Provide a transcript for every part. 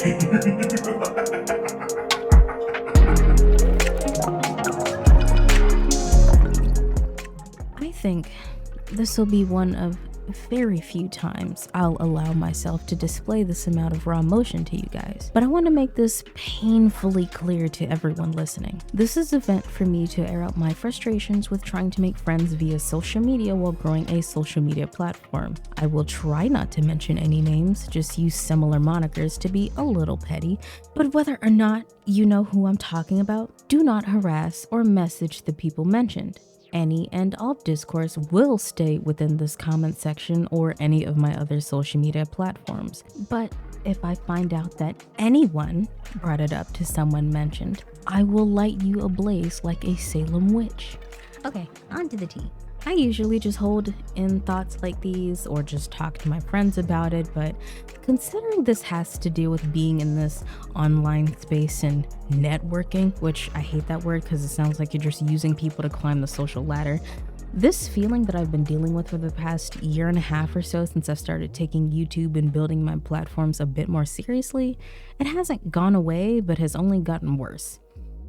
I think this will be one of very few times I'll allow myself to display this amount of raw emotion to you guys, but I want to make this painfully clear to everyone listening. This is a vent for me to air out my frustrations with trying to make friends via social media while growing a social media platform. I will try not to mention any names, just use similar monikers to be a little petty, but whether or not you know who I'm talking about, do not harass or message the people mentioned. Any and all discourse will stay within this comment section or any of my other social media platforms. But if I find out that anyone brought it up to someone mentioned, I will light you ablaze like a Salem witch. Okay, on to the tea. I usually just hold in thoughts like these or just talk to my friends about it, but considering this has to do with being in this online space and networking, which I hate that word because it sounds like you're just using people to climb the social ladder, this feeling that I've been dealing with for the past year and a half or so since I've started taking YouTube and building my platforms a bit more seriously, it hasn't gone away but has only gotten worse.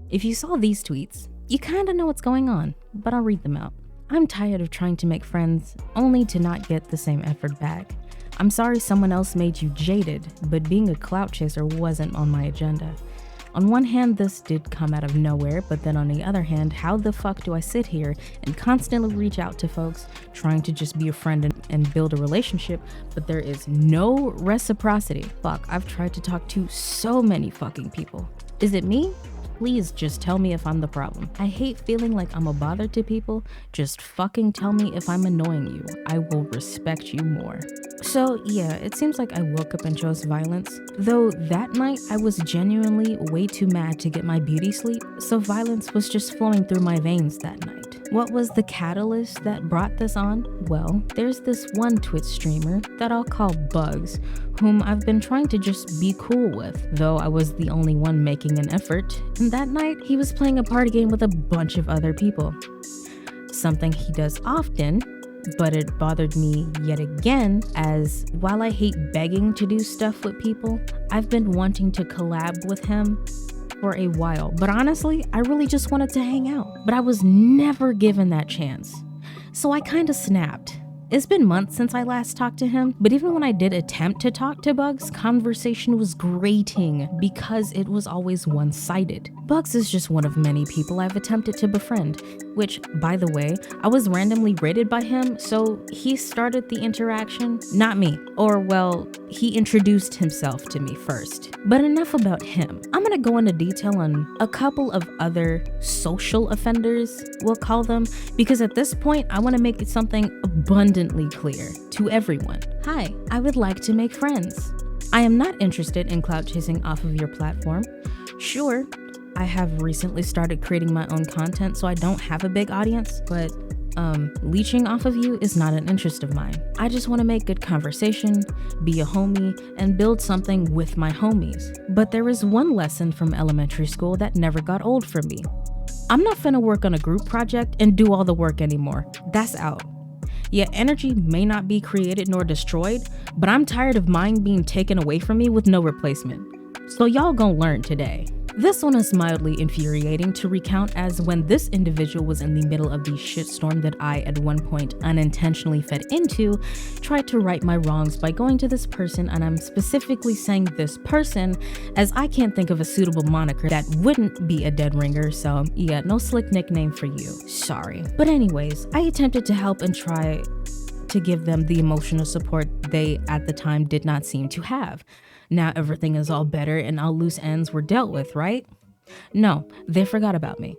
If you saw these tweets, you kind of know what's going on, but I'll read them out. I'm tired of trying to make friends only to not get the same effort back. I'm sorry someone else made you jaded, but being a clout chaser wasn't on my agenda. On one hand, this did come out of nowhere, but then on the other hand, how the fuck do I sit here and constantly reach out to folks trying to just be a friend and build a relationship, but there is no reciprocity? Fuck, I've tried to talk to so many fucking people. Is it me? Please just tell me if I'm the problem. I hate feeling like I'm a bother to people. Just fucking tell me if I'm annoying you. I will respect you more. So yeah, it seems like I woke up and chose violence. Though that night I was genuinely way too mad to get my beauty sleep, so violence was just flowing through my veins that night. What was the catalyst that brought this on? Well, there's this one Twitch streamer that I'll call Bugs, whom I've been trying to just be cool with, though I was the only one making an effort. And that night, he was playing a party game with a bunch of other people. Something he does often, but it bothered me yet again, as while I hate begging to do stuff with people, I've been wanting to collab with him for a while, but honestly, I really just wanted to hang out, but I was never given that chance. So I kind of snapped. It's been months since I last talked to him, but even when I did attempt to talk to Bugs, conversation was grating because it was always one-sided. Bugs is just one of many people I've attempted to befriend, which, by the way, I was randomly rated by him, so he started the interaction, not me. Or, well, he introduced himself to me first. But enough about him. I'm gonna go into detail on a couple of other social offenders, we'll call them, because at this point, I wanna make it something abundantly clear to everyone. Hi, I would like to make friends. I am not interested in clout chasing off of your platform. Sure, I have recently started creating my own content, so I don't have a big audience, but leeching off of you is not an interest of mine. I just want to make good conversation, be a homie, and build something with my homies. But there is one lesson from elementary school that never got old for me. I'm not finna work on a group project and do all the work anymore. That's out. Yeah, energy may not be created nor destroyed, but I'm tired of mine being taken away from me with no replacement. So y'all gonna learn today. This one is mildly infuriating to recount, as when this individual was in the middle of the shitstorm that I at one point unintentionally fed into, tried to right my wrongs by going to this person, and I'm specifically saying this person as I can't think of a suitable moniker that wouldn't be a dead ringer, so yeah, no slick nickname for you. Sorry. But anyways, I attempted to help and try to give them the emotional support they at the time did not seem to have. Now everything is all better and all loose ends were dealt with, right? No, they forgot about me.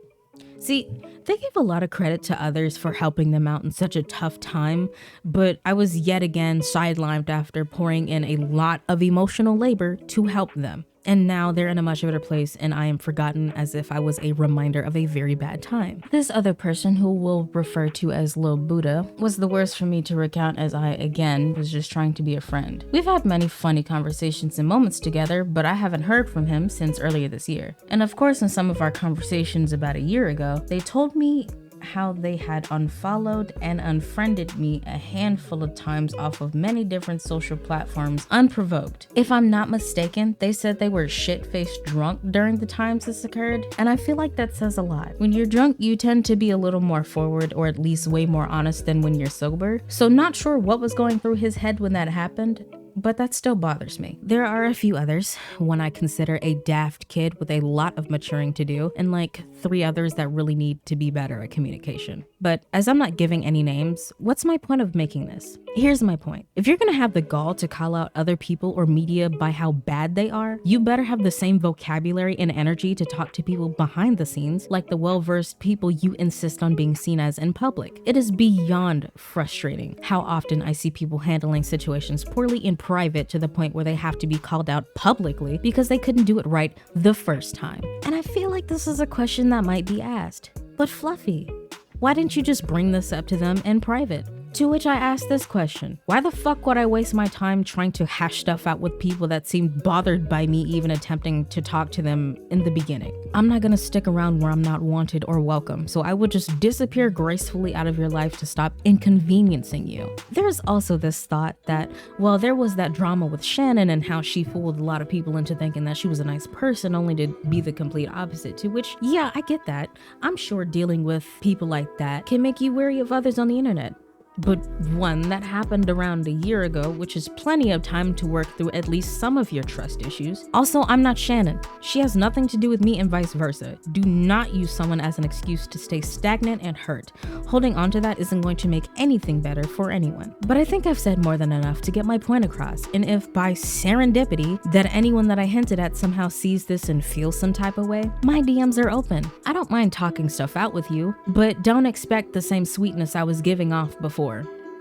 See, they gave a lot of credit to others for helping them out in such a tough time, but I was yet again sidelined after pouring in a lot of emotional labor to help them. And now they're in a much better place and I am forgotten as if I was a reminder of a very bad time. This other person, who we'll refer to as Lil Buddha, was the worst for me to recount, as I, again, was just trying to be a friend. We've had many funny conversations and moments together, but I haven't heard from him since earlier this year. And of course, in some of our conversations about a year ago, they told me how they had unfollowed and unfriended me a handful of times off of many different social platforms unprovoked. If I'm not mistaken, they said they were shit-faced drunk during the times this occurred, and I feel like that says a lot. When you're drunk, you tend to be a little more forward, or at least way more honest than when you're sober. So not sure what was going through his head when that happened, but that still bothers me. There are a few others, one I consider a daft kid with a lot of maturing to do, and like 3 others that really need to be better at communication. But as I'm not giving any names, what's my point of making this? Here's my point. If you're gonna have the gall to call out other people or media by how bad they are, you better have the same vocabulary and energy to talk to people behind the scenes, like the well-versed people you insist on being seen as in public. It is beyond frustrating how often I see people handling situations poorly in private to the point where they have to be called out publicly because they couldn't do it right the first time. And I feel like this is a question that might be asked. But Fluffy, why didn't you just bring this up to them in private? To which I asked this question: why the fuck would I waste my time trying to hash stuff out with people that seemed bothered by me even attempting to talk to them in the beginning? I'm not gonna stick around where I'm not wanted or welcome, so I would just disappear gracefully out of your life to stop inconveniencing you. There's also this thought that, well, there was that drama with Shannon and how she fooled a lot of people into thinking that she was a nice person only to be the complete opposite, to which, yeah, I get that. I'm sure dealing with people like that can make you wary of others on the internet. But one, that happened around a year ago, which is plenty of time to work through at least some of your trust issues. Also, I'm not Shannon. She has nothing to do with me and vice versa. Do not use someone as an excuse to stay stagnant and hurt. Holding on to that isn't going to make anything better for anyone. But I think I've said more than enough to get my point across, and if by serendipity that anyone that I hinted at somehow sees this and feels some type of way, my DMs are open. I don't mind talking stuff out with you, but don't expect the same sweetness I was giving off before.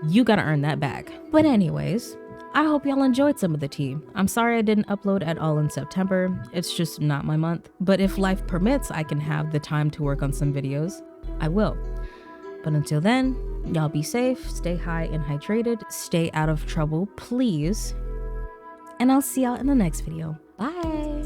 You gotta earn that back. But anyways, I hope y'all enjoyed some of the tea. I'm sorry I didn't upload at all in September. It's just not my month. But if life permits, I can have the time to work on some videos. I will. But until then, y'all be safe, stay high and hydrated, stay out of trouble, please. And I'll see y'all in the next video. Bye.